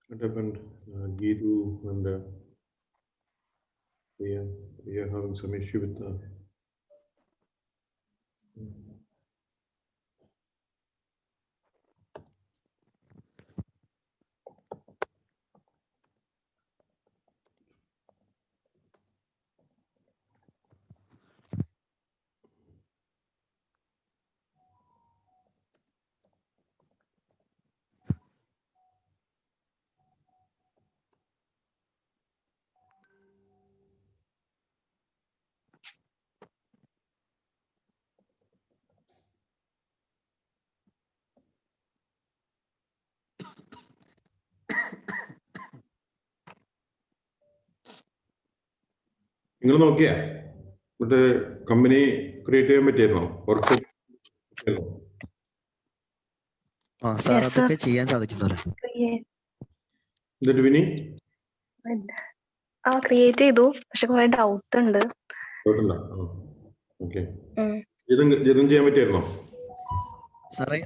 What happened? Geetu and we are having some issue with the. നിങ്ങൾ നോക്കിയാ മറ്റേ company create ചെയ്യാൻ പറ്റിയിരുന്നോ? Workshop sir അതൊക്കെ ചെയ്യാൻ സാധിച്ചു സാറേ. എന്നിട്ട് വിനി ക്രിയേറ്റ് ചെയ്തു, പക്ഷെ കുറെ ഡൗട്ട് ഉണ്ട്. ഓക്കെ, ഇതും ചെയ്യാൻ പറ്റിയിരുന്നോ സാറേ?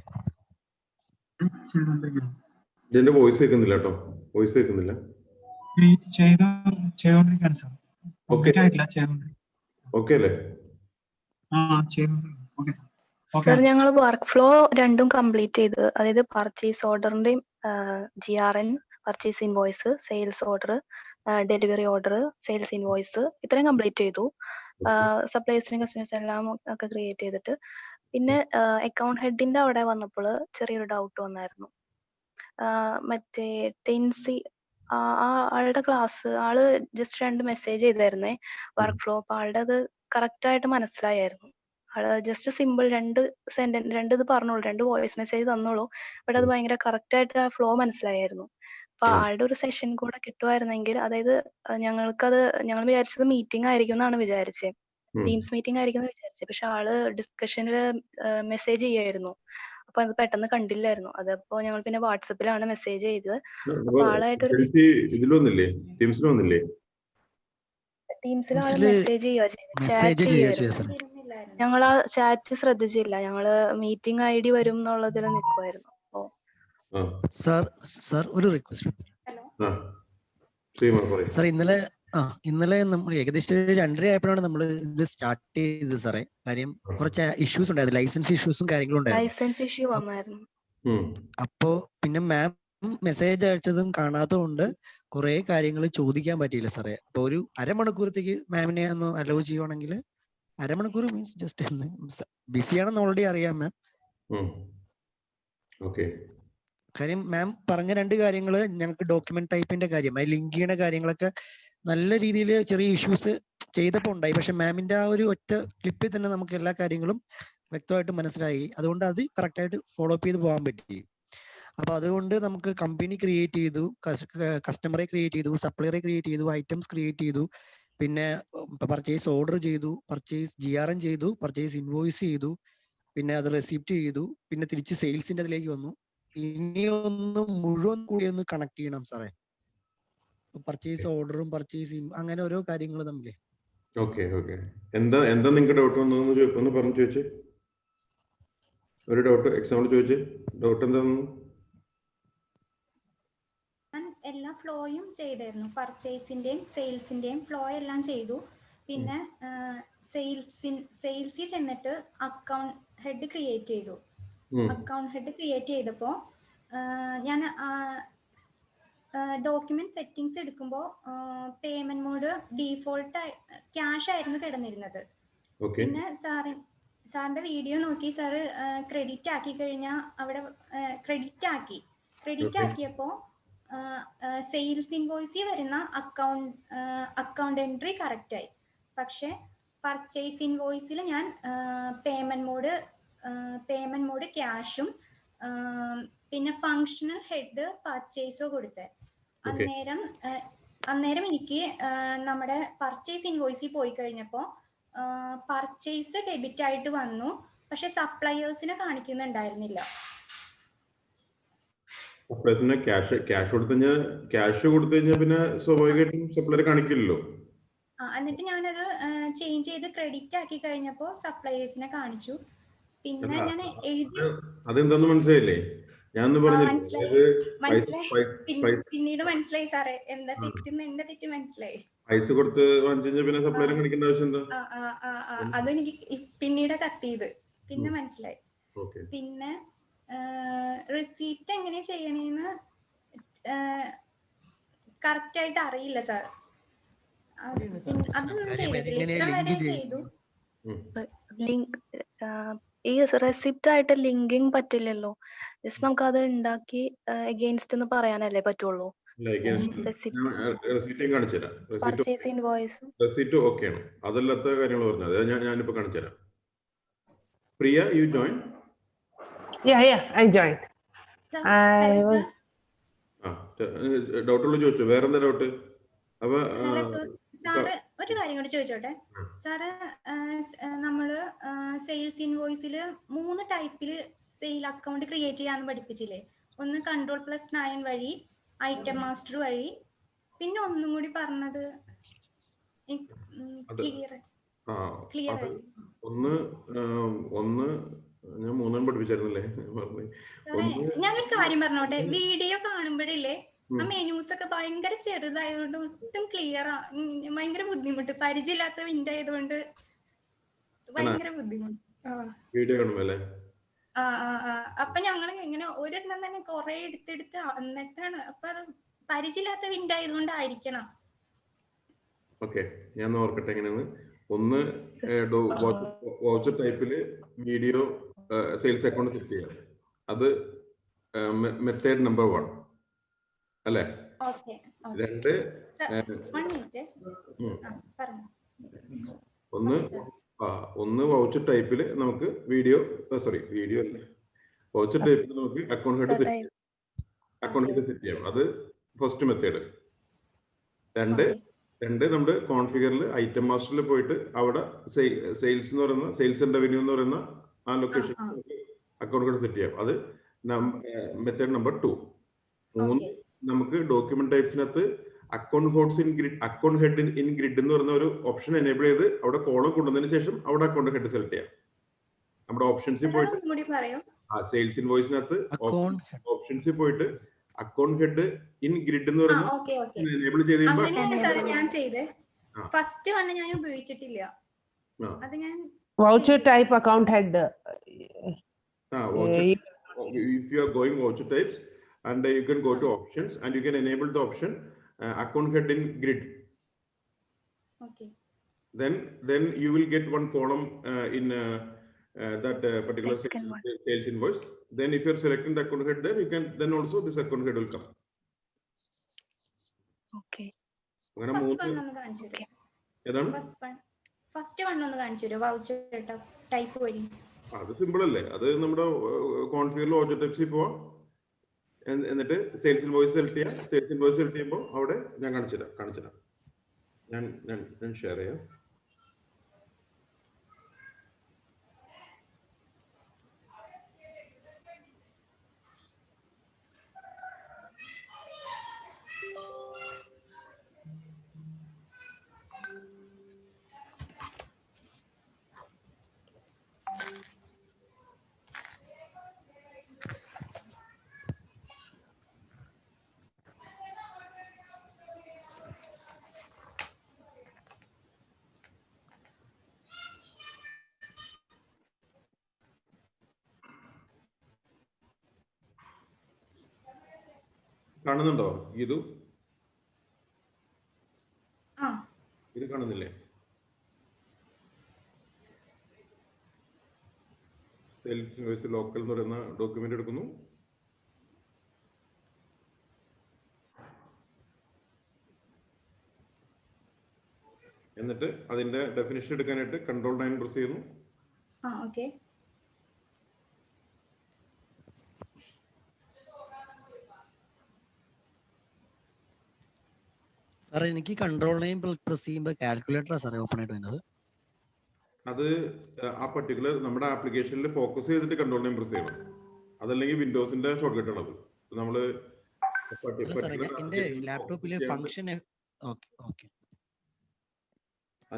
ഇതിന്റെ വോയിസ് കേൾക്കുന്നില്ല കേട്ടോ, വോയിസ് കേൾക്കുന്നില്ല. ഓക്കെ അല്ലേ? സർ, ഞങ്ങൾ വർക്ക് ഫ്ലോ രണ്ടും കംപ്ലീറ്റ് ചെയ്ത്, അതായത് പർച്ചേസ് ഓർഡറിന്റെയും GRN, purchase invoice, sales order, delivery order, sales invoice, ഇത്രയും കംപ്ലീറ്റ് ചെയ്തു. സപ്ലൈസിനും കസ്റ്റമേഴ്സ് എല്ലാം ഒക്കെ ക്രിയേറ്റ് ചെയ്തിട്ട്, പിന്നെ അക്കൗണ്ട് ഹെഡിന്റെ അവിടെ വന്നപ്പോൾ ചെറിയൊരു ഡൗട്ട് വന്നായിരുന്നു. മറ്റേ ടെൻസി ആളുടെ ക്ലാസ്, ആള് ജസ്റ്റ് 2 മെസ്സേജ് ചെയ്തായിരുന്നേ വർക്ക് ഫ്ലോ. അപ്പൊ ആളുടെ അത് കറക്റ്റ് ആയിട്ട് മനസ്സിലായിരുന്നു. ആള് ജസ്റ്റ് സിമ്പിൾ 2 ഇത് പറഞ്ഞോളൂ, 2 വോയിസ് മെസ്സേജ് തന്നോളൂ, ബട്ട് അത് ഭയങ്കര കറക്റ്റ് ആയിട്ട് ആ ഫ്ലോ മനസ്സിലായിരുന്നു. അപ്പൊ ആളുടെ ഒരു സെഷൻ കൂടെ കിട്ടുമായിരുന്നെങ്കിൽ, അതായത് ഞങ്ങൾ വിചാരിച്ചത് മീറ്റിംഗ് ആയിരിക്കും എന്നാണ് വിചാരിച്ചത്, ടീംസ് മീറ്റിംഗ് ആയിരിക്കും എന്ന് വിചാരിച്ചത്. പക്ഷെ ആള് ഡിസ്കഷനിൽ മെസ്സേജ് ചെയ്യായിരുന്നു. അപ്പൊ അത് പെട്ടെന്ന് കണ്ടില്ലായിരുന്നു. അതപ്പോ ഞങ്ങൾ പിന്നെ വാട്സപ്പിലാണ് മെസ്സേജ് ചെയ്തത്. അപ്പൊ ആളായിട്ടൊരു ടീംസിൽ ആള് മെസ്സേജ് ചെയ്യുക, ഞങ്ങൾ ആ ചാറ്റ് ശ്രദ്ധിച്ചില്ല. ഞങ്ങള് മീറ്റിംഗ് ID വരും എന്നുള്ളതിൽ നിൽക്കുമായിരുന്നു. സാർ ഒരു റിക്വസ്റ്റ് സാർ. ഇന്നലെ നമ്മൾ ഏകദേശം 2:30 ആയപ്പോഴാണ് നമ്മൾ ഇത് സ്റ്റാർട്ട് ചെയ്തത് സാറേ. കാര്യം കുറച്ച് ഇഷ്യൂസ് ഉണ്ടായിരുന്നു, ലൈസൻസ് ഇഷ്യൂസും കാര്യങ്ങളും ഉണ്ടായിരുന്നു. അപ്പോ പിന്നെ മാം മെസ്സേജ് അയച്ചതും കാണാത്തതുകൊണ്ട് കുറെ കാര്യങ്ങൾ ചോദിക്കാൻ പറ്റിയില്ല സാറേ. അപ്പൊ ഒരു അരമണിക്കൂറത്തേക്ക് മാമിനെ ഒന്ന് അലോ ചെയ്യുവാണെങ്കിൽ, അരമണിക്കൂർ മീൻസ് ജസ്റ്റ് ബിസിയാണെന്ന് ഓൾറെഡി അറിയാം മാം. കാര്യം മാം പറഞ്ഞ 2 കാര്യങ്ങൾ, ഞങ്ങൾക്ക് ഡോക്യുമെന്റ് ടൈപ്പിന്റെ കാര്യം, ലിങ്ക് ചെയ്യുന്ന കാര്യങ്ങളൊക്കെ നല്ല രീതിയിൽ ചെറിയ ഇഷ്യൂസ് ചെയ്തപ്പോൾ ഉണ്ടായി. പക്ഷെ മാമിന്റെ ആ ഒരു ഒറ്റ ക്ലിപ്പിൽ തന്നെ നമുക്ക് എല്ലാ കാര്യങ്ങളും വ്യക്തമായിട്ട് മനസ്സിലായി. അതുകൊണ്ട് അത് കറക്റ്റായിട്ട് ഫോളോ അപ്പ് ചെയ്ത് പോകാൻ പറ്റി. അപ്പൊ അതുകൊണ്ട് നമുക്ക് കമ്പനി ക്രിയേറ്റ് ചെയ്തു, കസ്റ്റമറെ ക്രിയേറ്റ് ചെയ്തു, സപ്ലയറെ ക്രിയേറ്റ് ചെയ്തു, ഐറ്റംസ് ക്രിയേറ്റ് ചെയ്തു, പിന്നെ പർച്ചേസ് ഓർഡർ ചെയ്തു, പർച്ചേസ് GRN ചെയ്തു, പർച്ചേസ് ഇൻവോയ്സ് ചെയ്തു, പിന്നെ അത് റെസിപ്റ്റ് ചെയ്തു, പിന്നെ തിരിച്ച് സെയിൽസിന്റെ അതിലേക്ക് വന്നു. ഇനി ഒന്ന് മുഴുവൻ കൂടി ഒന്ന് കണക്ട് ചെയ്യണം സാറേ, പർച്ചേസ് ഓർഡറും പർച്ചേസ് അങ്ങനെ ഓരോ കാര്യങ്ങൾ തമ്മിൽ. എന്താ നിങ്ങൾക്ക് ഡൗട്ട് വന്നു പറഞ്ഞു ചോദിച്ചേ? ഒരു ഡൗട്ട് എക്സാമ്പിൾ ചോദിച്ചേ, ഡൗട്ട് എന്താണെന്ന്. എല്ലാ ഫ്ലോയും ചെയ്തായിരുന്നു, പർച്ചേസിന്റെയും സെയിൽസിന്റെയും ഫ്ലോ എല്ലാം ചെയ്തു. പിന്നെ സെയിൽസിൽ ചെന്നിട്ട് അക്കൗണ്ട് ഹെഡ് ക്രിയേറ്റ് ചെയ്തു. അക്കൗണ്ട് ഹെഡ് ക്രിയേറ്റ് ചെയ്തപ്പോൾ ഞാൻ ഡോക്യുമെന്റ് സെറ്റിംഗ്സ് എടുക്കുമ്പോൾ പേയ്മെന്റ് മോഡ് ഡീഫോൾട്ട് ക്യാഷ് ആയിരുന്നു കിടന്നിരുന്നത്. പിന്നെ സാറിന്റെ വീഡിയോ നോക്കി സാറ് ക്രെഡിറ്റ് ആക്കി കഴിഞ്ഞാൽ അവിടെ ക്രെഡിറ്റ് ആക്കിയപ്പോൾ സെയിൽസ് ഇൻവോയ്സിൽ വരുന്ന അക്കൗണ്ട് എൻട്രി കറക്റ്റായി. പക്ഷെ പർച്ചേസ് ഇൻവോയ്സിൽ ഞാൻ പേയ്മെന്റ് മോഡ് ക്യാഷും പിന്നെ ഫങ്ഷണൽ ഹെഡ് പർച്ചേസോ കൊടുത്തേ. അന്നേരം എനിക്ക് നമ്മുടെ പർച്ചേസ് ഇൻവോയ്സിൽ പോയി കഴിഞ്ഞപ്പോൾ പർച്ചേസ് ഡെബിറ്റ് ആയിട്ട് വന്നു, പക്ഷെ സപ്ലയേഴ്സിനെ കാണിക്കുന്നുണ്ടായിരുന്നില്ല. ക്യാഷ് കൊടുത്തു കഴിഞ്ഞാൽ പിന്നെ സ്വാഭാവികമായിട്ടും സപ്ലയർ കാണിക്കില്ലല്ലോ. എന്നിട്ട് ഞാനത് ചേഞ്ച് ചെയ്ത് ക്രെഡിറ്റ് ആക്കി കഴിഞ്ഞപ്പോൾ സപ്ലയേഴ്സിനെ കാണിച്ചു. പിന്നെ ഞാൻ അതെന്താന്ന് മനസ്സിലായില്ലേ? ഞാനൊന്ന് പറഞ്ഞു മനസ്സിലായി. പൈസ പൈസ പിന്നീട് മനസ്സിലായി സാറേ, എന്താ തെറ്റെന്ന് എന്റെ തെറ്റ് മനസ്സിലായി. പൈസ കൊടുത്ത് വാങ്ങിച്ചു കഴിഞ്ഞാൽ പിന്നെ സപ്ലൈറും കാണിക്കേണ്ട ആവശ്യം എന്താ? അതെനിക്ക് പിന്നീട് കത്തിയത് പിന്നെ ഉം. മനസ്സിലായി. ഓക്കെ. പിന്നെ റിസീപ്റ്റ് എങ്ങനെ ചെയ്യണേന്ന് കറക്റ്റ് ആയിട്ട് അറിയില്ല സാർ. അതൊന്നും ചെയ്തിട്ടില്ല. ഇത്ര വരെ ചെയ്തു. ലിങ്ക് ഈ റെസിപ്റ്റ് ആയിട്ട് ലിങ്കിങ് പറ്റില്ലല്ലോ. ജസ്റ്റ് നമുക്ക് അത് ഉണ്ടാക്കി എഗെയിൻസ്റ്റ് എന്ന് പറയാനല്ലേ പറ്റുള്ളൂ. റെസിപ്റ്റും കാണിച്ചു തരാം. പർച്ചേസ് ഇൻവോയ്സ് റെസിപ്റ്റ് ഓക്കെ ആണ്. അതല്ലാത്ത കാര്യങ്ങൾ പറഞ്ഞത് ഞാനിപ്പോ കാണിച്ചു തരാം. Priya, you join? Yeah, I joined. I was ഡൗട്ടുള്ള ചോദിച്ചു. വേറെന്താ ഡൗട്ട്? അപ്പൊ സാറ് ഒരു കാര്യം കൂടി ചോദിച്ചോട്ടെ സാറ്. നമ്മള് സെയിൽസ് ഇൻവോയ്സിൽ 3 ടൈപ്പില് സെയിൽ അക്കൗണ്ട് ക്രിയേറ്റ് ചെയ്യാന്ന് പഠിപ്പിച്ചില്ലേ? ഒന്ന് Ctrl+9 വഴി, ഐറ്റം മാസ്റ്റർ വഴി, പിന്നെ ഒന്നും കൂടി പറഞ്ഞത് ക്ലിയർ ആയി. ഒന്ന് ഞാൻ 3 പഠിപ്പിച്ചായിരുന്നല്ലേ? സാറേ ഞാനൊരു കാര്യം പറഞ്ഞോട്ടെ, വീഡിയോ കാണുമ്പോഴില്ലേ ആ മെനൂസ് ഒക്കെ ഭയങ്കര ചെറുതായതുകൊണ്ട് ഒട്ടും ക്ലിയർ ഭയങ്കര ബുദ്ധിമുട്ട്. പരിചയമില്ലാത്ത വിൻഡോ ആയതുകൊണ്ട് ഭയങ്കര ബുദ്ധിമുട്ട്. വീഡിയോ കാണുമ്പല്ലേ? അപ്പൊ ഞങ്ങൾ ഇങ്ങനെ ഒരെണ്ണം തന്നെ കൊറേ എടുത്തെടുത്ത് എന്നിട്ടാണ്. അപ്പൊ അത് പരിചയമില്ലാത്ത വിൻഡോ ആയതുകൊണ്ടായിരിക്കണം. ഓക്കെ, ഞാൻ ഓർക്കട്ടെ എങ്ങനെയാണ്. ഒന്ന് വൗച്ചർ ടൈപ്പില് വീഡിയോ സെയിൽസ് അക്കൗണ്ട് സെറ്റ് ചെയ്യാം. അത് മെത്തേഡ് നമ്പർ 1 അല്ലേ? 2 ഒന്ന് വൗച്ചർ ടൈപ്പില് നമുക്ക് വീഡിയോ അല്ല, വൗച്ചർ ടൈപ്പിൽ നമുക്ക് അക്കൗണ്ട് ഹെഡ് സെറ്റ് ചെയ്യാം. അത് ഫസ്റ്റ് മെത്തേഡ്. 2 നമ്മുടെ കോൺഫിഗറിൽ ഐറ്റം മാസ്റ്ററിൽ പോയിട്ട് അവിടെ സെയിൽസ് എന്ന് പറയുന്ന സെയിൽസ് ആൻഡ് റവന്യൂ എന്ന് പറയുന്ന ആ ലൊക്കേഷൻ അക്കൗണ്ട് ഹെഡ് സെറ്റ് ചെയ്യാം. അത് മെത്തേഡ് നമ്പർ 2. 3 നമുക്ക് ഡോക്യുമെന്റ് ടൈപ്സിനകത്ത് അക്കൗണ്ട് ഹെഡ് ഇൻ ഗ്രിഡ് എന്ന് പറയുന്ന ഒരു ഓപ്ഷൻ എനേബിൾ ചെയ്ത് അവിടെ കോളം കൊണ്ടുവന്നതിന് ശേഷം അവിടെ അക്കൗണ്ട് ഹെഡ് സെലക്ട് ചെയ്യാം. നമ്മുടെ ഓപ്ഷൻസിൽ പോയിട്ട് സെയിൽസ് ഇൻവോയ്സിനകത്ത് ഓപ്ഷൻസിൽ പോയിട്ട് അക്കൗണ്ട് ഹെഡ് ഇൻ ഗ്രിഡ് എന്ന് പറയുന്ന എനേബിൾ ചെയ്ത് ഞാൻ ചെയ്തേ. ഫസ്റ്റ് വൺ ഞാൻ ഉപയോഗിച്ചിട്ടില്ല. അത് ഞാൻ voucher type account head. If you are going voucher types and you can go to options and you can enable the option account head in grid. Okay. Then you will get one column in that particular sales invoice. Then if you are selecting the account head there, you can then also this account head will come. Okay. First one ഒന്ന് കാണിച്ചു തരുമോ? Voucher type വഴി. അത് simple അല്ലേ? അത് നമ്മുടെ കോൺഫിഗറിൽ voucher ടൈപ്സിൽ പോവാം. എന്നിട്ട് സെയിൽസ് ഇൻവോയ്സ് സെലക്ട് ചെയ്യാം. സെയിൽസ് ഇൻവോയ്സ് സെലക്ട് ചെയ്യുമ്പോൾ അവിടെ ഞാൻ കാണിച്ചു തരാം. ഞാൻ ഷെയർ ചെയ്യാം. കാണുന്നുണ്ടോ ഇത്? ഇത് കാണുന്നില്ലേ? സെയിൽസ് ഇൻവോയ്സ് ലോക്കൽ എന്ന് പറയുന്ന ഡോക്യുമെന്റ് എടുക്കുന്നു. എന്നിട്ട് അതിന്റെ ഡെഫിനിഷൻ എടുക്കാനായിട്ട് Ctrl+9 പ്രസ് ചെയ്യുന്നു. സാറേ എനിക്ക് Ctrl+9 പ്രസ് ചെയ്യുമ്പോൾ കാൽക്കുലേറ്റർ സാറേ ഓപ്പൺ ആയിട്ട് വരുന്നത്. അത് ആ പർട്ടിക്കുലർ നമ്മുടെ ആപ്ലിക്കേഷനിൽ ഫോക്കസ് ചെയ്തിട്ട് Ctrl+9 പ്രസ് ചെയ്യണം. അതല്ലെങ്കിൽ വിൻഡോസിന്റെ ഷോർട്ട് കട്ട് ആണ് അത്. നമ്മള് എന്റെ ലാപ്ടോപ്പിലെ ഫംഗ്ഷൻ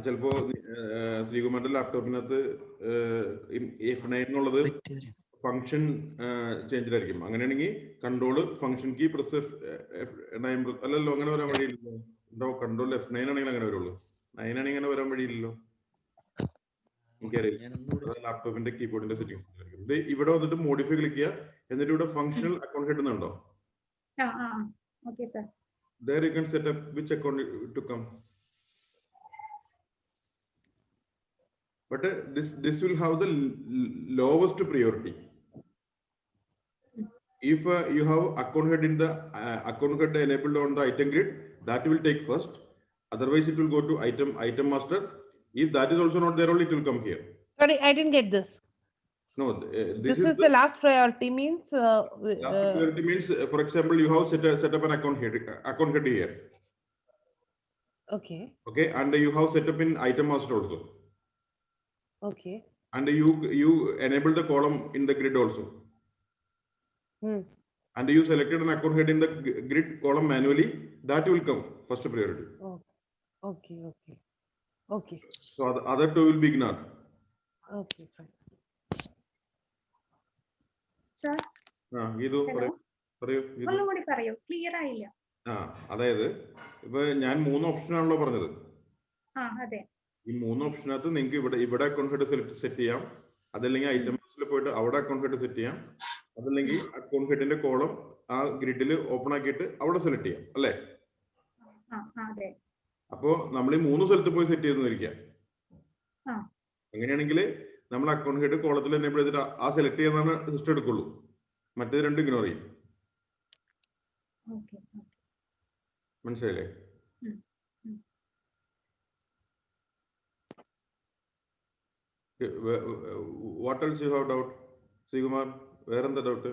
ചിലപ്പോ ശ്രീകുമാറിന്റെ ലാപ്ടോപ്പിനകത്ത് F9 എന്നുള്ളത് ഫംഗ്ഷൻ ചേഞ്ച് ആയിരിക്കും. അങ്ങനെയാണെങ്കിൽ control function key press F9 അല്ലല്ലോ, അങ്ങനെ വരാൻ വഴിയില്ലല്ലോ. ഉണ്ടോ? കൺട്രോൾ F9 ആണെങ്കിൽ അങ്ങനെ വരുള്ളൂ. 9 ആണെങ്കിൽ അങ്ങനെ വരാൻ വഴിയില്ലല്ലോ. എനിക്കറിയില്ല, ലാപ്ടോപ്പിന്റെ കീബോർഡിന്റെ സെറ്റിംഗ്സ്. ഇവിടെ വന്നിട്ട് മോഡിഫൈ ക്ലിക്ക് ചെയ്യുക, എന്നിട്ട് ഇവിടെ ഫംഗ്ഷണൽ അക്കൗണ്ട് ഹെഡ് എന്നുണ്ടോ? Okay sir. There you can set up which account to come. But this will have the lowest priority. If you have account head in the account head enabled on the item grid, that will take first. Otherwise, it will go to item master. If that is also not there, only it will come here. Sorry, I didn't get this. No, This is the last priority means. Last priority means, for example, you have set up an account head here. Okay. Okay, and you have set up in item master also. Okay. And you enable the column in the grid also. And you selected an account head in the grid column manually. That will come first priority. Okay. Okay. So the other two will be ignored. Okay, fine. Sir ഇത് പറയൂ. ഒന്നുകൂടി പറയൂ, clear ആയില്ല. അതായത് ഇപ്പൊ ഞാൻ 3 option ആണല്ലോ പറഞ്ഞത്. അതെ. ഈ 3 ഓപ്ഷനകത്ത് നിങ്ങൾക്ക് ഇവിടെ അക്കൗണ്ട് ഹെഡ് സെറ്റ് ചെയ്യാം, അതല്ലെങ്കിൽ ഐറ്റംസിൽ പോയിട്ട് അവിടെ അക്കൗണ്ട് ഹെഡ് സെറ്റ് ചെയ്യാം, അതല്ലെങ്കിൽ അക്കൗണ്ട് ഹെഡിന്റെ കോളം ആ ഗ്രിഡിൽ ഓപ്പൺ ആക്കിയിട്ട് അവിടെ സെലക്ട് ചെയ്യാം, അല്ലേ? അപ്പോ നമ്മൾ ഈ 3 സ്ഥലത്ത് പോയി സെറ്റ് ചെയ്തിരിക്കാം. അങ്ങനെയാണെങ്കിൽ നമ്മൾ അക്കൗണ്ട് ഹെഡ് കോളത്തിൽ എനേബിൾ ചെയ്തിട്ട് ആ സെലക്ട് ചെയ്യുന്നതാണ് സിസ്റ്റം എടുക്കുള്ളൂ, മറ്റേത് രണ്ടും ഇഗ്നോർ ചെയ്യും. മനസ്സിലായില്ലേ? What else you have doubt? Sreekumar, വേറെന്താ ഡൗട്ട്?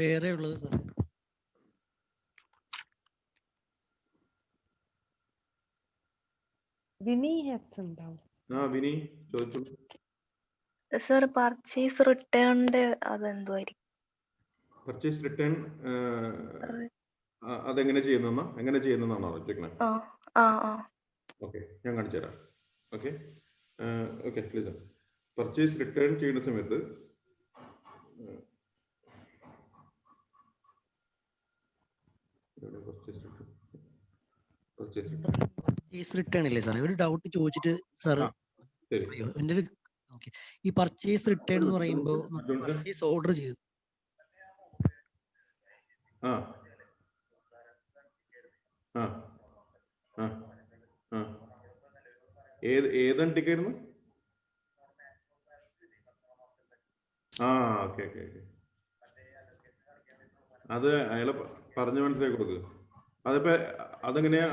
വേറെ ഉള്ളത് sir, Vinny had some doubt. Vinny ചോദിച്ചു. സർ പർച്ചേസ് റിട്ടേണിന്റെ അതെന്തുമായിരിക്കും? പർച്ചേസ് റിട്ടേൺ അതെങ്ങനെ ചെയ്യുന്നതാണോ ചോദിക്കുന്നത്? ഓക്കെ, ഞാൻ കാണിച്ചു തരാം. Okay listen. പർച്ചേസ് റിട്ടേൺ ചെയ്യുന്ന സമയത്ത് പർച്ചേസ് റിട്ടേൺ ഇല്ലേ സാർ? ഒരു ഡൗട്ട് ചോദിച്ചിട്ട് സാർ, എന്റെ ഒരു ഈ പർച്ചേസ് റിട്ടേൺ എന്ന് പറയുമ്പോൾ പർച്ചേസ് ഓർഡർ ചെയ്തു, ഏതാണ് ടിക്കായിരുന്നു? ഓക്കെ. അത് അയാളെ പറഞ്ഞ് മനസ്സിലാക്കി കൊടുക്കുക. അതിപ്പോ അതെങ്ങനെയാ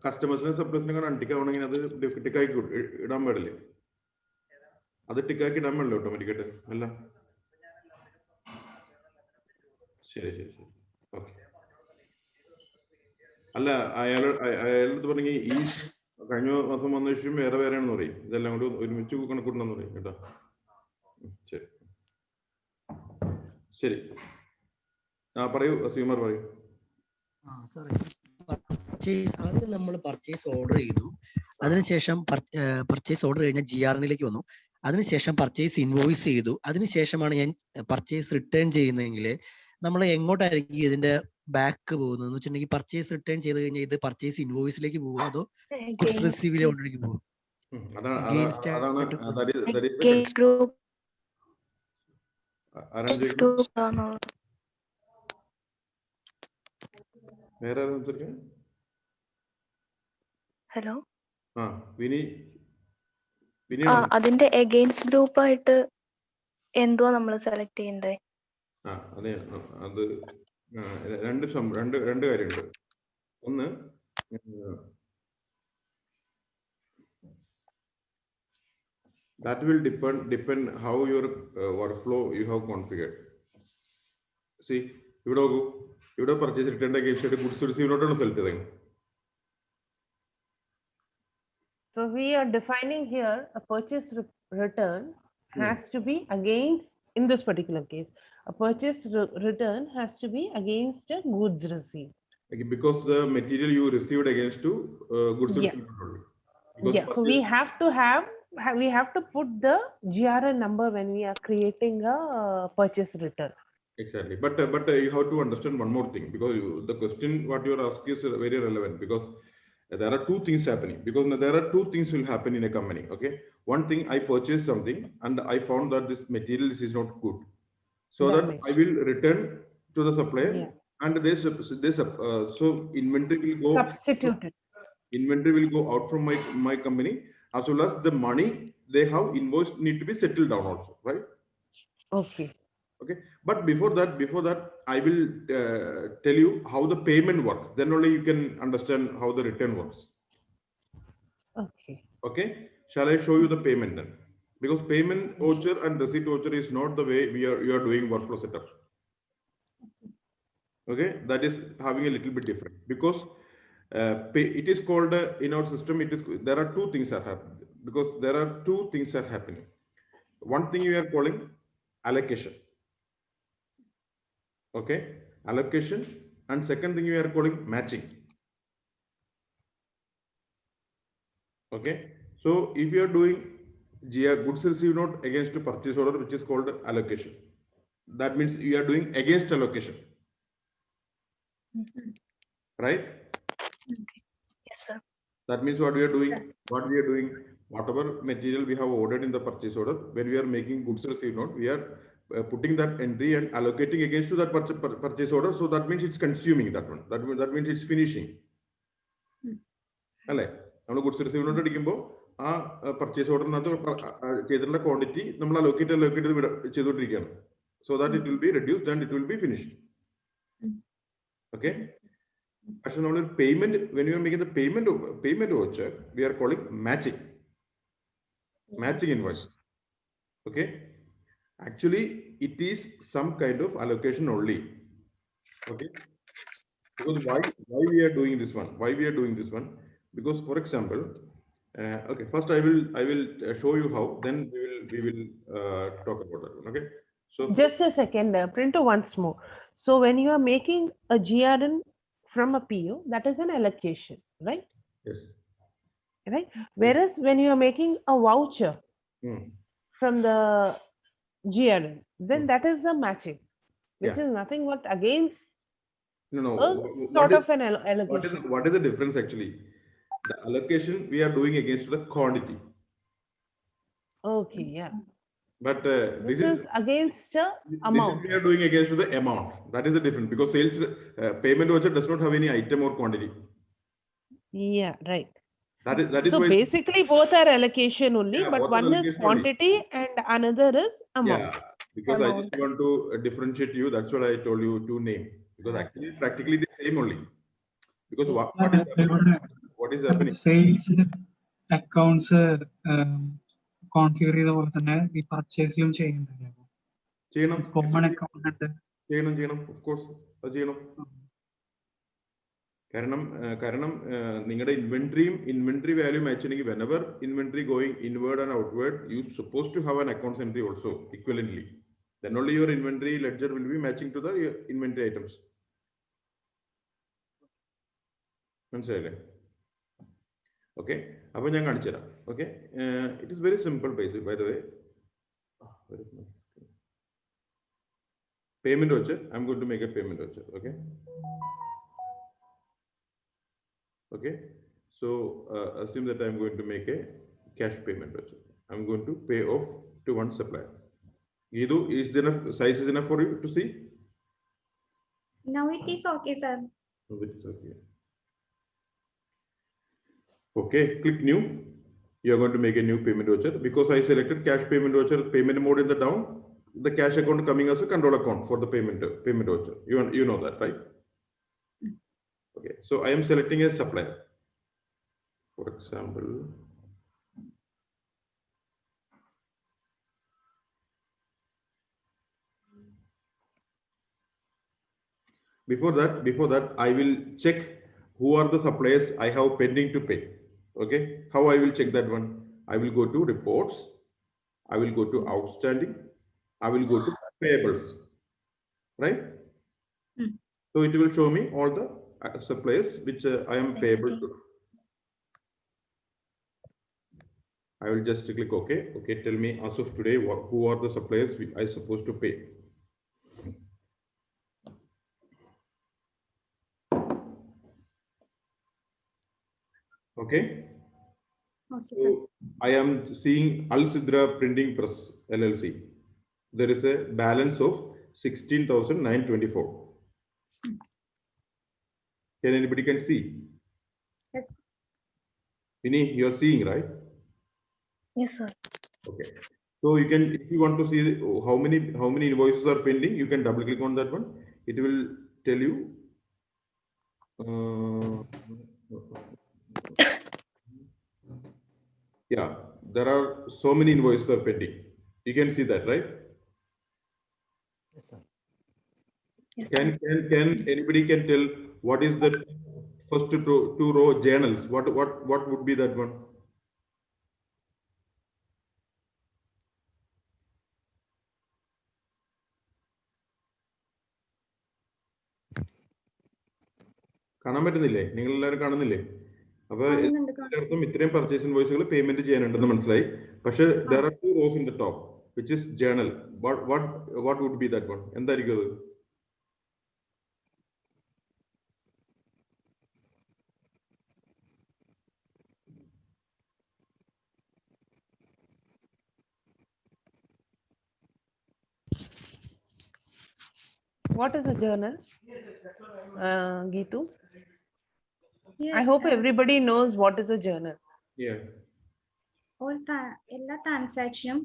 കസ്റ്റമേഴ്സിനെ സപ്ലൈസിനെ അണ്ടിക്കാവണമെങ്കിൽ അത് ടിക്കാക്കി ഇടാൻ പാടില്ലേ? അത് ടിക്കാക്കി ഇടാൻ പാടില്ല ഓട്ടോമാറ്റിക്കായിട്ട്? അല്ല, ശരി. ഓക്കെ. അല്ല, അയാളടുത്ത് പറഞ്ഞെങ്കിൽ ഈ കഴിഞ്ഞ മാസം വന്ന വിഷയം വേറെയാണെന്ന് പറയും, ഇതെല്ലാം കൂടി ഒരുമിച്ച് കണക്കൂട്ടണമെന്ന് പറയും കേട്ടോ. ശരി. പറയൂ ശ്രീകുമാർ, പറയൂ. അത് നമ്മൾ പർച്ചേസ് ഓർഡർ ചെയ്തു, അതിനുശേഷം പർച്ചേസ് ഓർഡർ കഴിഞ്ഞാൽ GRNലേക്ക് വന്നു, അതിനുശേഷം പർച്ചേസ് ഇൻവോയ്സ് ചെയ്തു, അതിനുശേഷമാണ് ഞാൻ പർച്ചേസ് റിട്ടേൺ ചെയ്യുന്നതെങ്കിൽ നമ്മൾ എങ്ങോട്ടായിരിക്കും ഇതിന്റെ ബാക്ക് പോകുന്നത് എന്ന് വെച്ചിട്ടുണ്ടെങ്കിൽ, പർച്ചേസ് റിട്ടേൺ ചെയ്ത് കഴിഞ്ഞാൽ ഇത് പർച്ചേസ് ഇൻവോയ്സിലേക്ക് പോകുമോ അതോ ഗുഡ്സ് റിസീവിലെ ഓർഡറിലേക്ക് പോകും? ഹലോ, വിനി, അതിന്റെ എഗെയിൻസ്റ്റ് ഗ്രൂപ്പ് ആയിട്ട് എന്തുവാ നമ്മൾ സെലക്ട് ചെയ്യണ്ടേ? അതെ, അത് രണ്ട് കാര്യമുണ്ട്. ഒന്ന്, that will depend how your workflow you have configured. See, ഇവിടെ നോക്കൂ, ഇവിടെ പർച്ചേസ് റിട്ടേൺ അഗെയിൻസ്റ്റ് ഗുഡ്സ് റിസീവിനോട്ടാണ് സെലക്ട് ചെയ്തത്. So we are defining here a purchase return has to be against, in this particular case, a purchase return has to be against a goods received. Because the material you received against to goods received. So we have to have we have to put the GRN number when we are creating a purchase return. Exactly. But you have to understand one more thing, because the question what you are asking is very relevant, because there are two things happening. Because there are two things will happen in a company. Okay. One thing, I purchased something and I found that this material is not good. So Damage. that I will return to the supplier, Yeah. and so inventory will go. Substituted. Inventory will go out from my company, as well as the money they have invoiced need to be settled down also, right? Okay. Okay, but before that I will tell you how the payment works. Then only you can understand how the return works. Okay. Okay, shall I show you the payment then? Because payment voucher and receipt voucher is not the way you are doing workflow setup. Okay, that is having a little bit different, because it is called in our system. There are two things are happening, because there are two things are happening. One thing we are calling allocation. Okay, allocation, and second thing we are calling matching. Okay, so if you are doing goods received note against a purchase order, which is called allocation, that means you are doing against allocation, right? Yes, sir. That means what we are doing, whatever material we have ordered in the purchase order, when we are making goods received note, we are putting that entry and allocating against to that purchase order. So that means it's consuming that one. That means it's finishing. Alle, we goods received note adikkumbo purchase order ചെയ്തിട്ടുള്ള quantity നമ്മൾ allocate ചെയ്തുകൊണ്ടിരിക്കുകയാണ്. So that it will be reduced and it will be finished. Okay. Actually, payment, when you are making the payment voucher, we are calling matching invoice. Okay, actually it is some kind of allocation only. Okay, because why we are doing this one? Because, for example, okay, first I will show you how, then we will talk about that one. Okay, so just a second, Printo, once more. So when you are making a GRN from a PO, that is an allocation, right? yes. Right. Whereas when you are making a voucher from the GRN, then that is a matching, which is nothing but again sort of an allocation. What is the difference actually? The allocation we are doing against the quantity. Okay, yeah. But this is against amount. We are doing against the amount. That is the difference, because sales payment voucher does not have any item or quantity. Yeah, right. That is so why basically both are allocation only, but one is quantity only. And another is amount. Yeah, because I just want to differentiate you. That's why I told you two name, because actually practically the same only. Because what is happening? Sales accounts configure ചെയ്ത പോലെ തന്നെ ഈ പർച്ചേസിലും ചെയ്യുന്നുണ്ട്. Common account ചെയ്യണം, of course അത് ചെയ്യണം. കാരണം നിങ്ങളുടെ ഇൻവെന്ററി വാല്യൂ മാച്ച് ചെയ്യണമെങ്കിൽ whenever inventory going inward and outward, you supposed to have an accounts entry also equivalently. Then only your inventory ledger will be matching to the inventory items. മനസ്സിലായില്ലേ? Okay, അപ്പോൾ ഞാൻ കാണിച്ചു തരാം. Okay, it is very simple basic, by the way. Payment voucher, I'm going to make a payment voucher. Okay, so assume that I'm going to make a cash payment voucher. I'm going to pay off to one supplier. Gidu, is there enough size is enough for you to see? Now it is okay, sir. Oh, it is okay. Okay, click new. You are going to make a new payment voucher. Because I selected cash payment voucher, payment mode in the down, the cash account coming as a control account for the payment voucher. You know that, right? Okay, so I am selecting a supplier. For example, before that, I will check who are the suppliers I have pending to pay. Okay, how I will check that one? I will go to reports. I will go to outstanding. I will go to payables. Right? So it will show me all the suppliers which I am payable to. I will just click OK. Okay, tell me as of today, who are the suppliers I supposed to pay? Okay. Okay, sir. So I am seeing Al Sidra Printing Press LLC. There is a balance of 16,924. Can anybody can see? Yes. Vinny, you are seeing, right? Yes, sir. Okay. So you can, if you want to see how many invoices are pending, you can double click on that one. It will tell you. Yeah, there are so many invoices are pending. You can see that, right? Yes, sir. Yes, Can anybody can tell what is the first two row journals? What would be that one? കാണാൻ പറ്റുന്നില്ലേ? നിങ്ങൾ എല്ലാവരും കാണുന്നില്ലേ? അപ്പൊ എല്ലാവർക്കും ഇത്രയും purchase ഇൻവോയ്സുകൾ payment ചെയ്യാനുണ്ടെന്ന് മനസ്സിലായി. പക്ഷെ there are 2 rows in the top, which is journal. What would be that one? എന്തായിരിക്കും അത്? What is a journal, Geetu? Yes, I hope everybody knows what is a journal. Yeah. എല്ലാ ട്രാൻസാക്ഷനും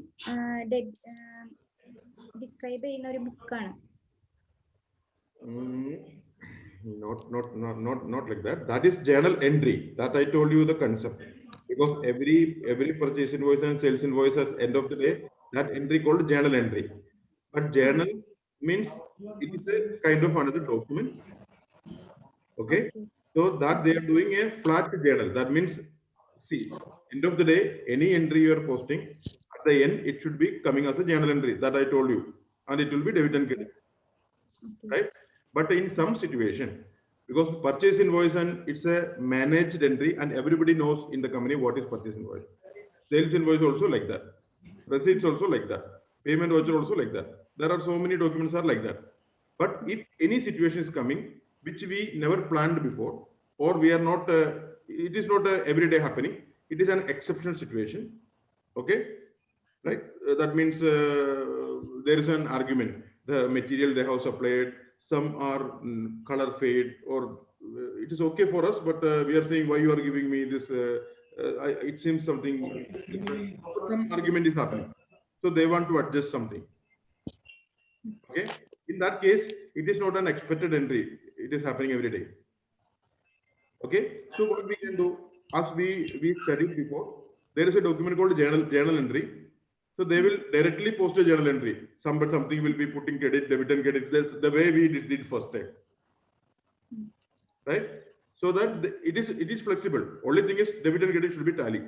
describe ചെയ്യുന്ന ഒരു ബുക്കാണ്. Not like that. That is journal entry. That I told you the concept. Because every purchase invoice and sales invoice at the end of the day, that entry called journal entry. But journal means it is a kind of another document. Okay. So that they are doing a flat journal. That means, see, end of the day, any entry you are posting, at the end, it should be coming as a journal entry that I told you. And it will be debit and credit. Right? But in some situation, because purchase invoice and it's a managed entry and everybody knows in the company what is purchase invoice. Sales invoice also like that. Receipts also like that. Payment voucher also like that. There are so many documents are like that. But if any situation is coming, which we never planned before, or we are not, it is not a everyday happening, it is an exceptional situation. Okay? Right? That means there is an argument. The material they have supplied, some are color fade, or it is okay for us, but we are saying why you are giving me this. It seems something different. Some argument is happening, so they want to adjust something. Okay, in that case, it is not an expected entry. It is happening every day. Okay, so what we can do, as we studied before, there is a document called journal entry. So they will directly post a journal entry. Something will be putting credit, debit and credit. That's the way we did first time. Right? So that it is flexible. Only thing is debit and credit should be tally.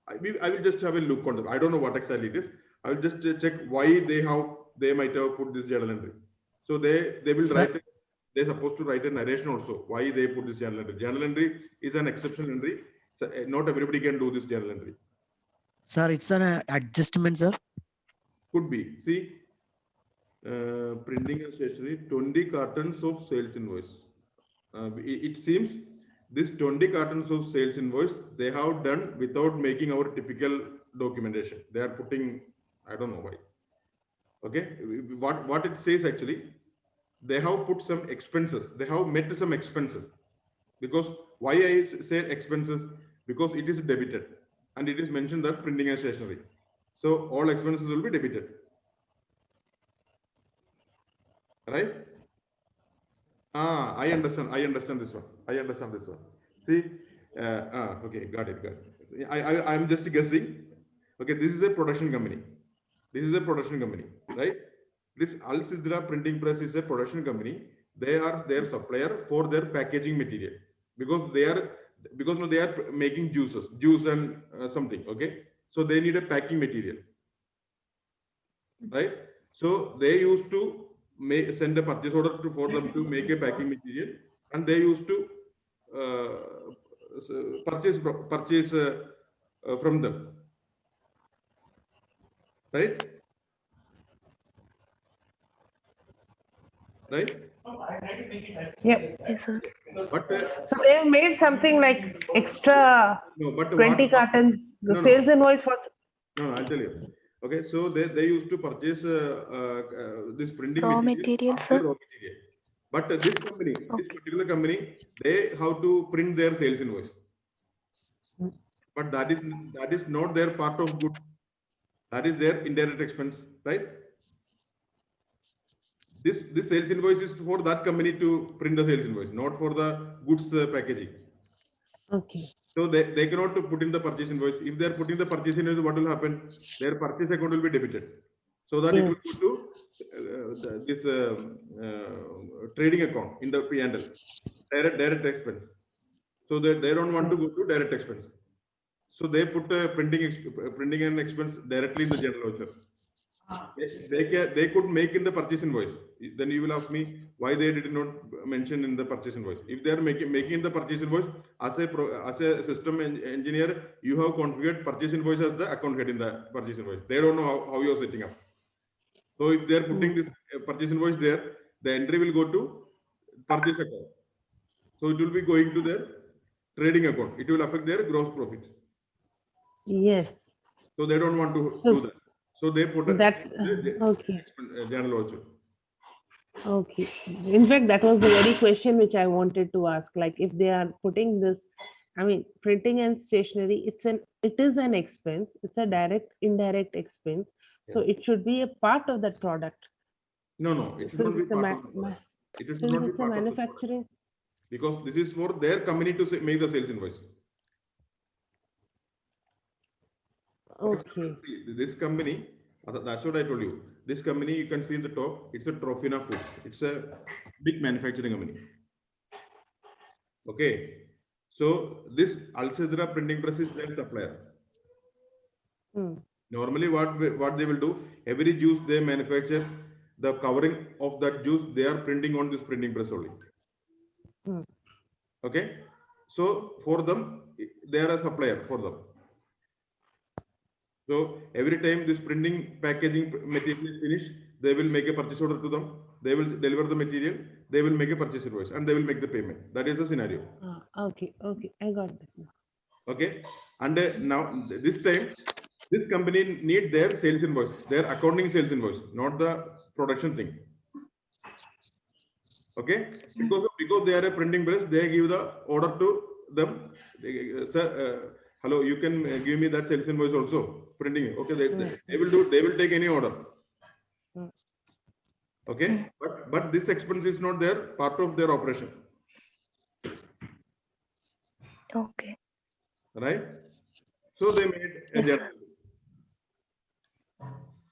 I will just have a look on them. I don't know what exactly it is. I will just check why they might have put this journal entry. So they will write. They're supposed to write a narration also. Why they put this journal entry? Journal entry is an exceptional entry. So not everybody can do this journal entry. Sir, it's an adjustment, sir. Could be. See, printing and stationery, 20 cartons of sales invoice. It seems this 20 cartons of sales invoice they have done without making our typical documentation. They are putting, I don't know why. Okay, what it says actually, they have put some expenses. They have met some expenses. Because why I say expenses? Because it is debited. And it is mentioned that printing and stationery. So all expenses will be debited. Right? I understand this one. See, okay, got it. I'm just guessing. Okay, this is a production company. Right? This Al Sidra Printing Press is a production company. They are their supplier for their packaging material. Because they are making juice and something. Okay, so they need a packing material, right? So they used to send a purchase order for them to make a packing material, and they used to purchase from them. right? Right? Yep. Yes, sir. But So they have made something like extra no, but 20 cartons. The no, sales invoice was. No, I'll tell you. Okay, so they used to purchase this printing Raw material material, after sir. raw material. But this company, this Okay. particular company, they have to print their sales invoice. But that is not their part of goods. That is their indirect expense, right? This sales invoice is for that company to print the sales invoice, not for the goods packaging. Okay. So they cannot put in the purchase invoice. If they are putting the purchase invoice, what will happen? Their purchase account will be debited, so that it will Yes. go to this trading account in the P&L, direct expense. So they don't want to go to direct expense. So they put printing and expense directly in the general voucher. They could make in the purchase invoice. Then you will ask me why they did not mention in the purchase invoice. If they are making the purchase invoice as a system engineer, you have configured purchase invoice as the account head in the purchase invoice. They don't know how you are setting up. So if they are putting this purchase invoice there, the entry will go to purchase account. So it will be going to their trading account. It will affect their gross profit. Yes. So they don't want to So do that. So they put that okay. general voucher. Okay. In fact, that was the very question which I wanted to ask. Like, if they are putting this, I mean, printing and stationery, it is an expense. It's a direct, indirect expense. So it should be a part of that product. No, it should Since not be it's a part of the product. It should since not be it's a part of the product. manufacturing. Because this is for their company to make the sales invoice. Okay. See, this company, that's what I told you. This company, you can see in the top, it's a Trofina Foods. It's a big manufacturing company. Okay. So this Alcedra printing press is their supplier. Normally, what they will do, every juice they manufacture, the covering of that juice, they are printing on this printing press only. Okay. So for them, they are a supplier for them. So every time this printing packaging material is finished, they will make a purchase order to them. They will deliver the material. They will make a purchase invoice and they will make the payment. That is the scenario. Okay. I got that now. Okay. And now this time, this company need their sales invoice, their accounting sales invoice, not the production thing. Okay. Because they are a printing press, they give the order to them. Sir, hello, you can give me that sales invoice also. Printing. Okay, they will take any order. Okay, but this expense is not there, part of their operation. Okay. Right? So they made a Yes, journal.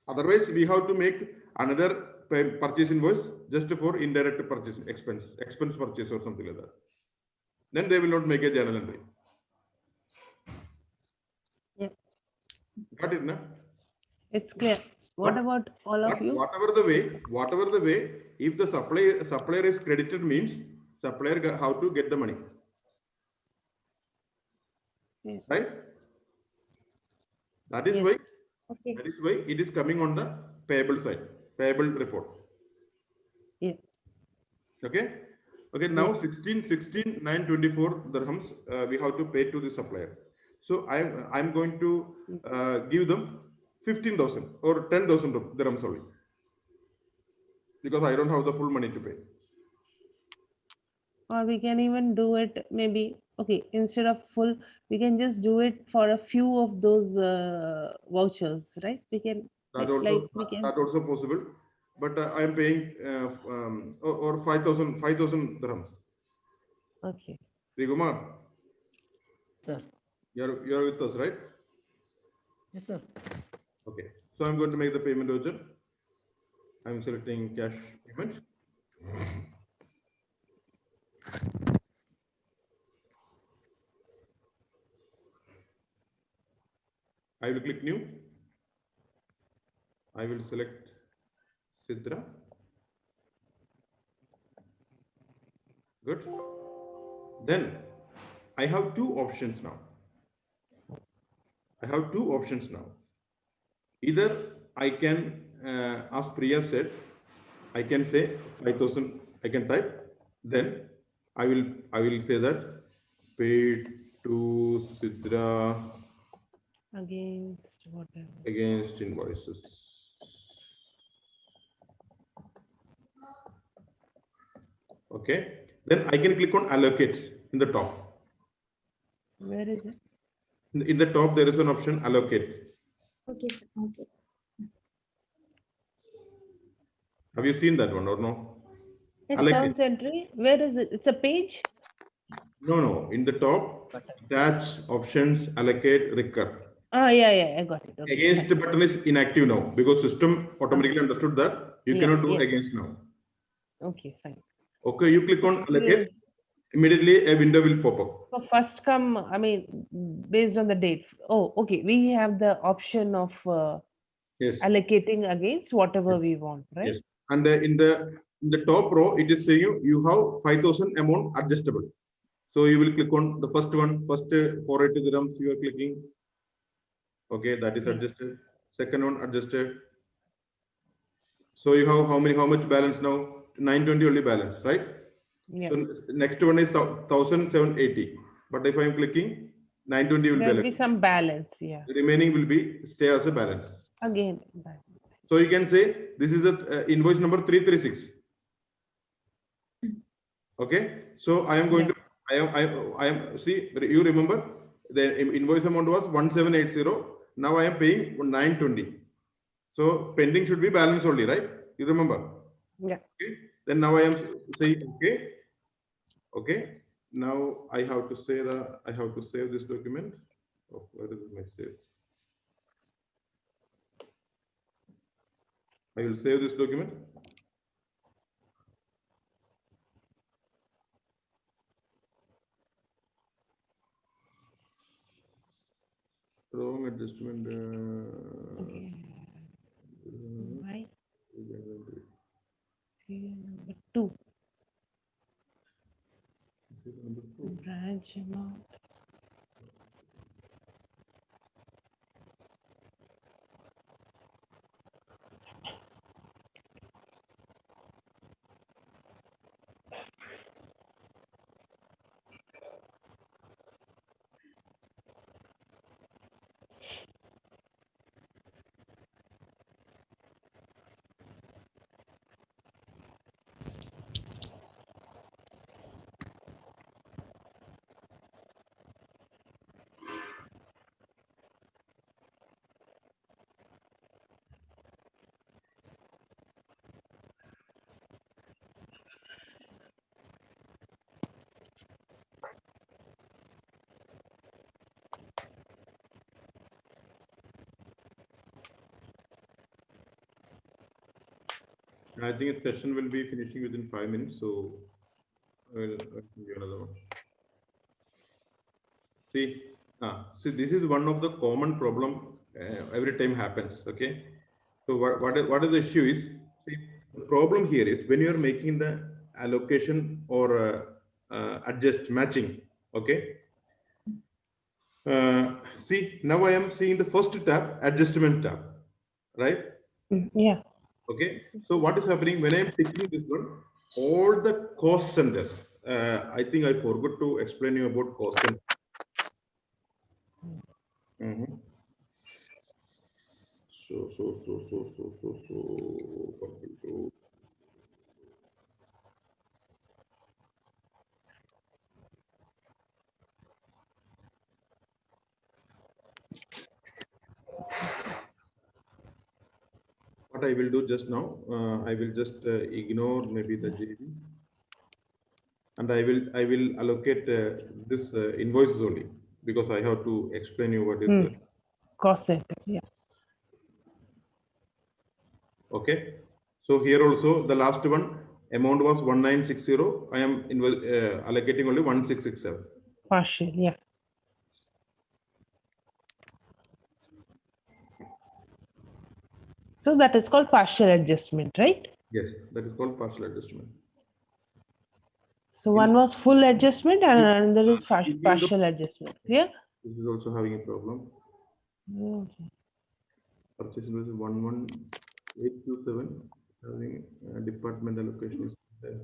Otherwise, we have to make another purchase invoice just for indirect purchase expense purchase or something like that. Then they will not make a journal entry. Yep. Got it, na? It's clear. What about all of you? Whatever the way, if the supplier is credited, means supplier how to get the money. Yeah. Right? That is why. Okay. That is why it is coming on the payable side, payable report. Yeah. Okay. Okay. Now 924 dirhams we have to pay to the supplier. So I'm going to give them 15,000 or 10,000 dirhams only, because I don't have the full money to pay. Or we can even do it maybe, okay, instead of full, we can just do it for a few of those vouchers, right? We can, That also possible, but I am paying or 5,000 dirhams. Okay. Rigumar, Sir. You're with us, right? Yes, sir. Okay. So I'm going to make the payment voucher. I'm selecting cash payment. I will click new. I will select Sidra. Good. Then I have two options now. Either I can, as Priya said, I can say 5,000. I can type. Then I will say that paid to Sidra Against whatever. against invoices. Okay. Then I can click on allocate in the top. Where is it? In the top, there is an option allocate. Okay, sir. Okay. Have you seen that one or no? It Allocate. sounds entry. Where is it? It's a page. No. In the top, attach, options, allocate, recur. Ah, yeah, I got it. Okay. Against button is inactive now because system automatically understood that you Yeah, cannot do yeah. against now. Okay, fine. Okay, you click on allocate. Immediately a window will pop up. So first come, I mean, based on the date. Oh, okay. We have the option of Yes. allocating against whatever we want, right? Yes. And in the top row, it is saying you have 5,000 amount adjustable. So you will click on the first one, first 480 dirhams you are clicking. Okay, that is adjusted. Second one adjusted. So you have how much balance now? 920 only balance, right? Yeah. So next one is 1,780. But if I am clicking, 920 will There will be be some balance, yeah. the remaining will be stay as a balance. Again, balance. So you can say this is a invoice number 336. Okay. So I am going to I am see you remember the invoice amount was 1780. Now I am paying 920. So pending should be balance only, right? You remember? Yeah. Okay. Then now I am saying okay. Okay. Now I have to say that I have to save this document. Oh, where is my save? I will save this document. Wrong adjustment. Okay. Right. Number 2. Number 2. Branch amount. I think its session will be finishing within 5 minutes, so I will give you another one. See, this is one of the common problem every time happens. Okay, so what is the issue is? See, the problem here is when you are making the allocation or adjust matching. Okay. See, now I am seeing the first tab, adjustment tab, right? Yeah. Okay, so what is happening when I am taking this one? All the cost centers. I think I forgot to explain you about cost center. So. What I will do just now, I will just ignore maybe the JD, and I will allocate this invoices only because I have to explain you what is the cost center. Yeah. Okay. So here also the last one amount was 1960. I am allocating only 1667. Partial. Yeah. So that is called partial adjustment, right? Yes, that is called partial adjustment. So one was full adjustment and another is partial adjustment. Yeah. This is also having a problem. Purchase invoice 11827. Having department allocation is there.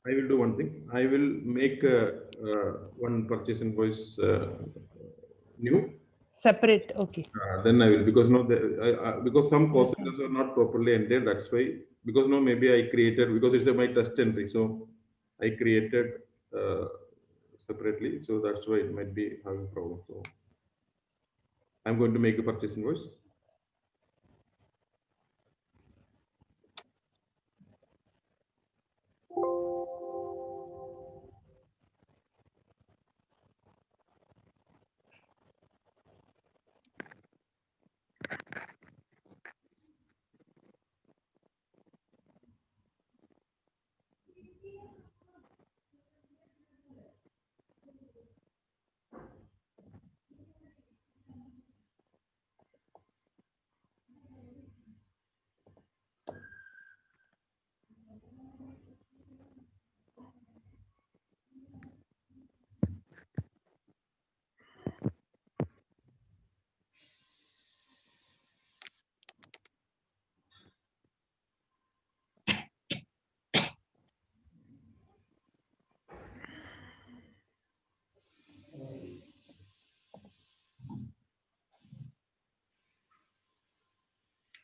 I will do one thing. I will make one purchase invoice new. Separate, okay. Then I will, because because some cost centers are not properly entered. That's why, because maybe I created, because it's my test entry, so I created separately. So that's why it might be having problem. So I'm going to make a purchase invoice.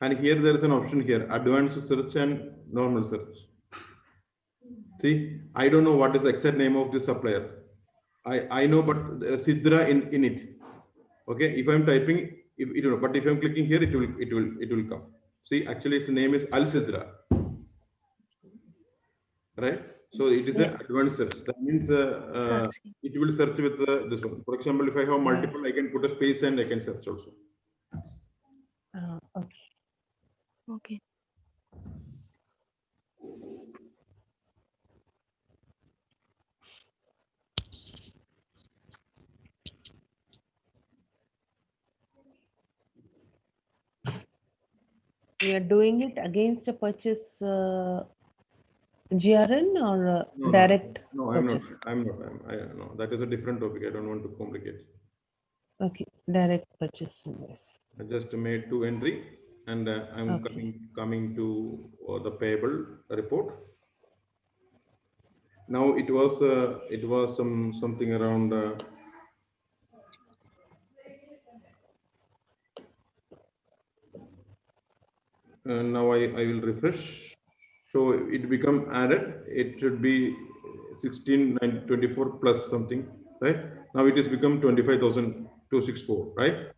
And here there is an option here, advanced search and normal search. See, I don't know what is the exact name of the supplier. I know, but Sidra in it. Okay, if I'm typing, but if I'm clicking here, it will come. See, actually its name is Al Sidra. Right? So it is an advanced search. That means it will search with this one. For example, if I have multiple, I can put a space and I can search also. Okay. Okay. We are doing it against a purchase GRN or direct purchase? I'm not. No, that is a different topic. I don't want to complicate. Okay, direct purchase invoice. I just made 2 entry, and I'm coming to the payable report. Now it was something around. Now I will refresh. So it become added. It should be 16,924 plus something, right? Now it has become 25,264, right?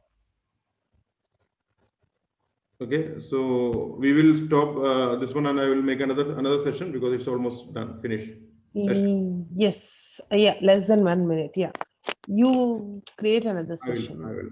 Okay, so we will stop this one, and I will make another session because it's almost done, finished. Yes, yeah, less than 1 minute. Yeah, you create another session. I will.